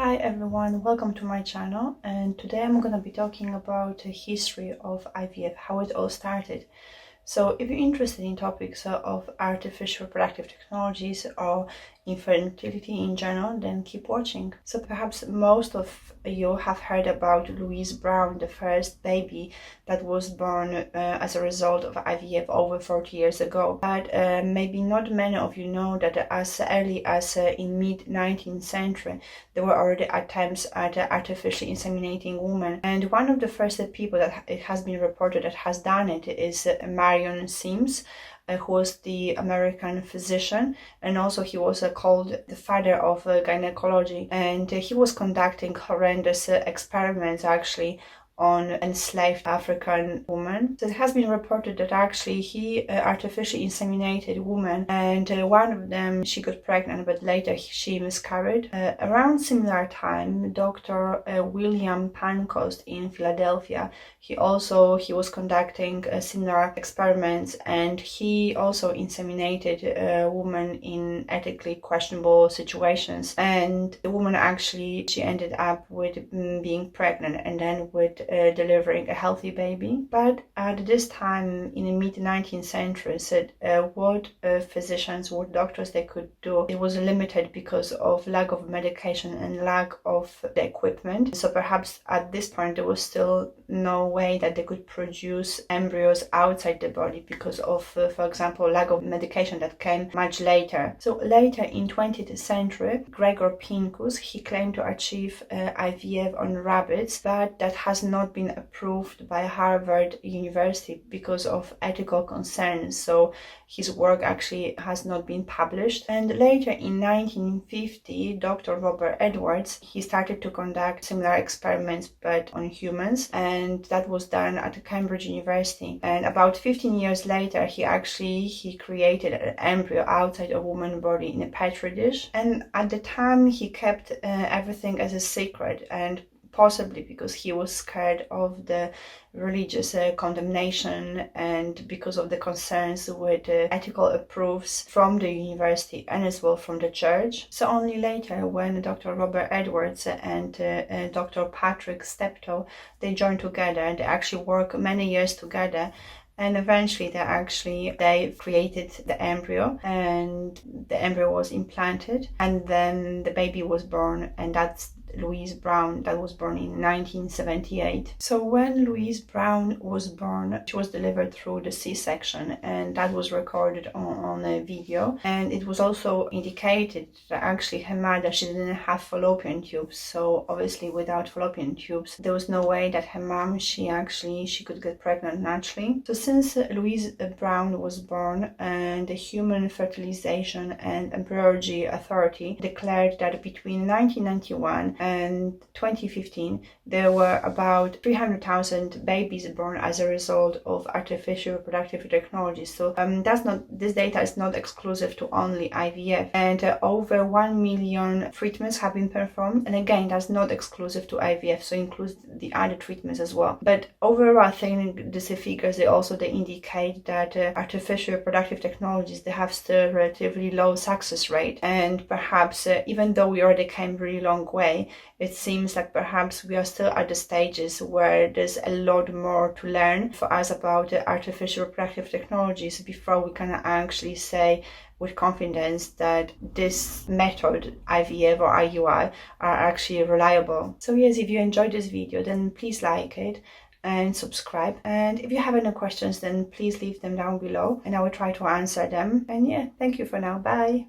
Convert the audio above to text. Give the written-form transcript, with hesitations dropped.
Hi everyone, welcome to my channel, and today I'm going to be talking about the history of IVF, how it all started. So if you're interested in topics of artificial reproductive technologies or infertility in general, then keep watching. So perhaps most of you have heard about Louise Brown, the first baby that was born as a result of IVF over 40 years ago. But maybe not many of you know that as early as in mid-19th century, there were already attempts at artificially inseminating women. And one of the first people that it has been reported that has done it is Marion Sims, who was the American physician, and also he was called the father of gynecology, and he was conducting horrendous experiments actually on enslaved African women. So it has been reported that actually he artificially inseminated women, and one of them, she got pregnant, but later she miscarried. Around similar time, Dr. William Pancoast in Philadelphia, he was conducting similar experiments, and he also inseminated women in ethically questionable situations, and the woman actually, she ended up with being pregnant and then with delivering a healthy baby. But at this time in the mid-19th century, said what physicians, what doctors they could do, it was limited because of lack of medication and lack of the equipment. So perhaps at this point there was still no way that they could produce embryos outside the body because of, for example, lack of medication that came much later. So later in 20th century, Gregor Pincus, he claimed to achieve IVF on rabbits, but that has not been approved by Harvard University because of ethical concerns. So his work actually has not been published. And later in 1950, Dr. Robert Edwards, he started to conduct similar experiments but on humans, and that was done at Cambridge University. And about 15 years later, he created an embryo outside a woman's body in a petri dish. And at the time he kept everything as a secret, and possibly because he was scared of the religious condemnation and because of the concerns with ethical approves from the university and as well from the church. So only later, when Dr. Robert Edwards and Dr. Patrick Steptoe, they joined together, they actually worked many years together, and eventually they created the embryo, and the embryo was implanted, and then the baby was born, and that's Louise Brown, that was born in 1978. So when Louise Brown was born, she was delivered through the C-section, and that was recorded on a video. And it was also indicated that actually her mother, she didn't have fallopian tubes. So obviously without fallopian tubes, there was no way that her mom, she could get pregnant naturally. So since Louise Brown was born, and the Human Fertilization and Embryology Authority declared that between 1991 and 2015, there were about 300,000 babies born as a result of artificial reproductive technology. So this data is not exclusive to only IVF, and over 1 million treatments have been performed. And again, that's not exclusive to IVF, so includes the other treatments as well. But overall, I think these figures, they indicate that artificial reproductive technologies, they have still relatively low success rate, and perhaps even though we already came a really long way, it seems like perhaps we are still at the stages where there's a lot more to learn for us about the artificial reproductive technologies before we can actually say with confidence that this method, IVF or IUI, are actually reliable. So yes, if you enjoyed this video, then please like it and subscribe. And if you have any questions, then please leave them down below and I will try to answer them. And yeah, thank you for now. Bye.